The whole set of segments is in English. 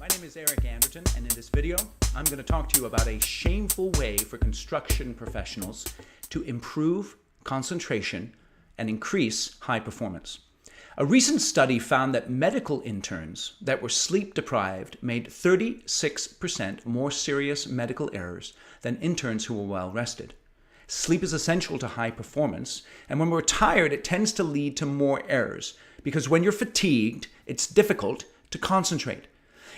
My name is Eric Anderton, and in this video, I'm going to talk to you about a shameful way for construction professionals to improve concentration and increase high performance. A recent study found that medical interns that were sleep deprived made 36% more serious medical errors than interns who were well rested. Sleep is essential to high performance, and when we're tired, it tends to lead to more errors because when you're fatigued, it's difficult to concentrate.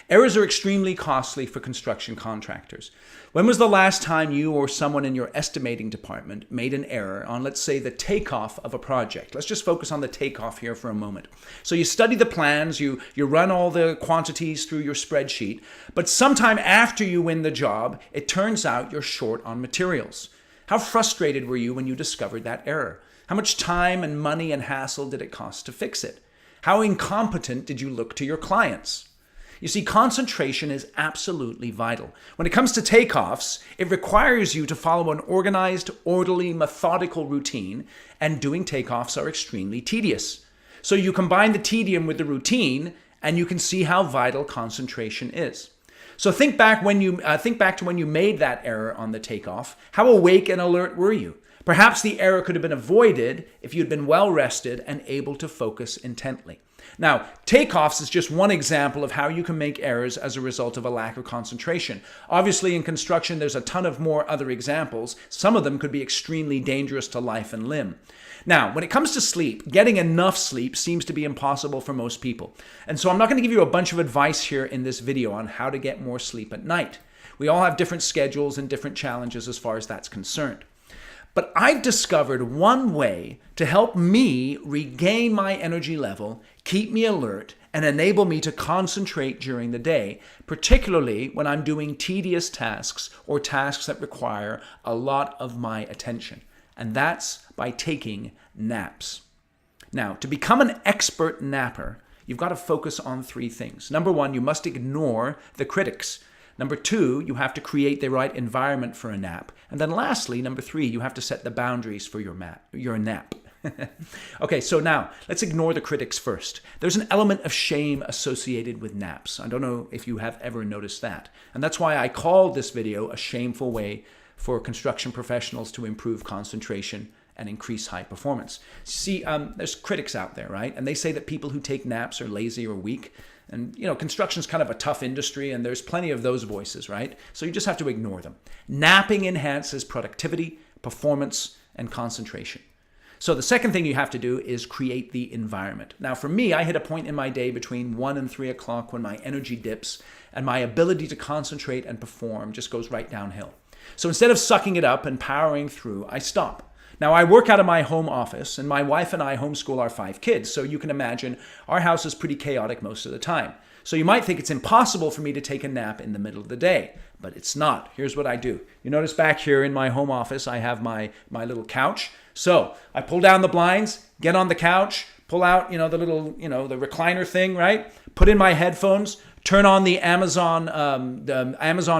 Errors are extremely costly for construction contractors. When was the last time you or someone in your estimating department made an error on, let's say, the takeoff of a project? Let's just focus on the takeoff here for a moment. So you study the plans, you run all the quantities through your spreadsheet, but sometime after you win the job, it turns out you're short on materials. How frustrated were you when you discovered that error? How much time and money and hassle did it cost to fix it? How incompetent did you look to your clients? You see, concentration is absolutely vital. When it comes to takeoffs, it requires you to follow an organized, orderly, methodical routine, and doing takeoffs are extremely tedious. So you combine the tedium with the routine, and you can see how vital concentration is. So think back to when you made that error on the takeoff. How awake and alert were you? Perhaps the error could have been avoided if you'd been well rested and able to focus intently. Now, takeoffs is just one example of how you can make errors as a result of a lack of concentration. Obviously, in construction, there's a ton of more other examples. Some of them could be extremely dangerous to life and limb. Now, when it comes to sleep, getting enough sleep seems to be impossible for most people. And so I'm not going to give you a bunch of advice here in this video on how to get more sleep at night. We all have different schedules and different challenges as far as that's concerned. But I've discovered one way to help me regain my energy level, keep me alert, and enable me to concentrate during the day, particularly when I'm doing tedious tasks or tasks that require a lot of my attention. And that's by taking naps. Now, to become an expert napper, you've got to focus on three things. Number one, you must ignore the critics. Number two, you have to create the right environment for a nap. And then lastly, number three, you have to set the boundaries for your nap. Okay, so now let's ignore the critics first. There's an element of shame associated with naps. I don't know if you have ever noticed that. And that's why I called this video a shameful way for construction professionals to improve concentration and increase high performance. See, there's critics out there, right? And they say that people who take naps are lazy or weak. And, construction is kind of a tough industry, and there's plenty of those voices, right? So you just have to ignore them. Napping enhances productivity, performance, and concentration. So the second thing you have to do is create the environment. Now, for me, I hit a point in my day between 1 and 3 o'clock when my energy dips and my ability to concentrate and perform just goes right downhill. So instead of sucking it up and powering through, I stop. Now, I work out of my home office, and my wife and I homeschool our 5 kids, so you can imagine our house is pretty chaotic most of the time. So you might think it's impossible for me to take a nap in the middle of the day, but it's not. Here's what I do. You notice back here in my home office, I have my little couch. So I pull down the blinds, get on the couch, pull out, the little, the recliner thing, right? Put in my headphones, turn on the Amazon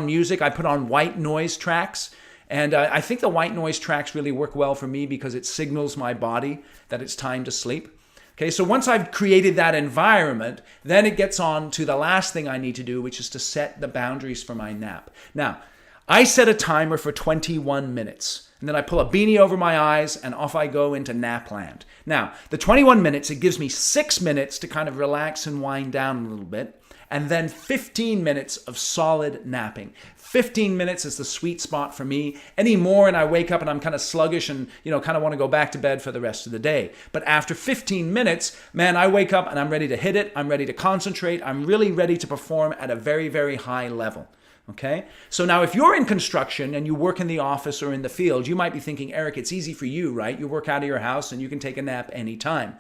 music. I put on white noise tracks. And I think the white noise tracks really work well for me because it signals my body that it's time to sleep. Okay, so once I've created that environment, then it gets on to the last thing I need to do, which is to set the boundaries for my nap. Now, I set a timer for 21 minutes, and then I pull a beanie over my eyes, and off I go into nap land. Now, the 21 minutes, it gives me 6 minutes to kind of relax and wind down a little bit, and then 15 minutes of solid napping. 15 minutes is the sweet spot for me. Any more and I wake up and I'm kind of sluggish and, kind of want to go back to bed for the rest of the day. But after 15 minutes, man, I wake up and I'm ready to hit it. I'm ready to concentrate. I'm really ready to perform at a very, very high level. Okay? So now if you're in construction and you work in the office or in the field, you might be thinking, Eric, it's easy for you, right? You work out of your house and you can take a nap anytime.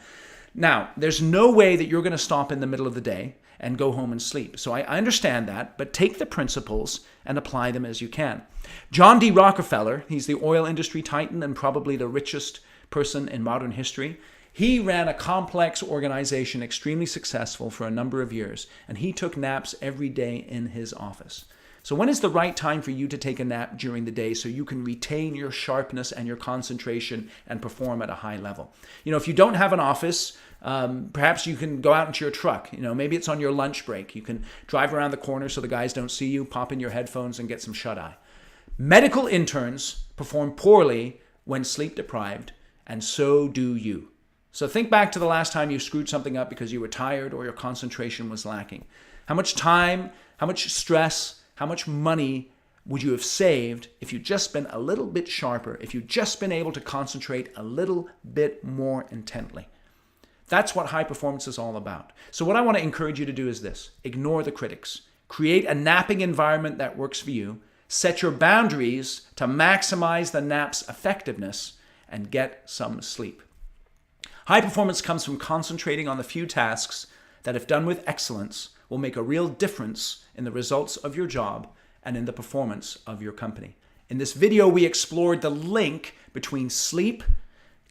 Now, there's no way that you're going to stop in the middle of the day and go home and sleep. So I understand that, but take the principles and apply them as you can. John D. Rockefeller, he's the oil industry titan and probably the richest person in modern history. He ran a complex organization, extremely successful for a number of years, and he took naps every day in his office. So when is the right time for you to take a nap during the day so you can retain your sharpness and your concentration and perform at a high level? If you don't have an office, Perhaps you can go out into your truck. Maybe it's on your lunch break. You can drive around the corner so the guys don't see you, pop in your headphones and get some shut-eye. Medical interns perform poorly when sleep deprived, and so do you. So think back to the last time you screwed something up because you were tired or your concentration was lacking. How much time, how much stress, how much money would you have saved if you'd just been a little bit sharper, if you'd just been able to concentrate a little bit more intently? That's what high performance is all about. So what I want to encourage you to do is this: ignore the critics. Create a napping environment that works for you. Set your boundaries to maximize the nap's effectiveness and get some sleep. High performance comes from concentrating on the few tasks that, if done with excellence, will make a real difference in the results of your job and in the performance of your company. In this video, we explored the link between sleep,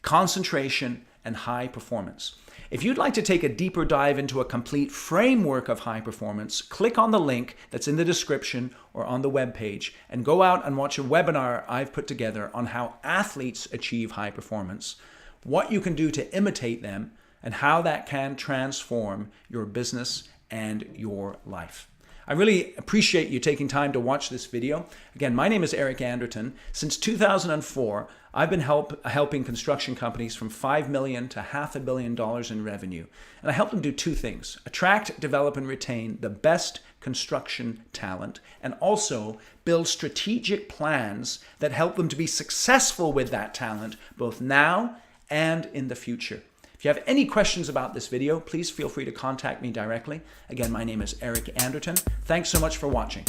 concentration, and high performance. If you'd like to take a deeper dive into a complete framework of high performance, click on the link that's in the description or on the webpage and go out and watch a webinar I've put together on how athletes achieve high performance, what you can do to imitate them, and how that can transform your business and your life. I really appreciate you taking time to watch this video. Again, my name is Eric Anderton. Since 2004, I've been helping construction companies from $5 million to $500 million in revenue. And I help them do two things: attract, develop, and retain the best construction talent, and also build strategic plans that help them to be successful with that talent, both now and in the future. If you have any questions about this video, please feel free to contact me directly. Again, my name is Eric Anderton. Thanks so much for watching.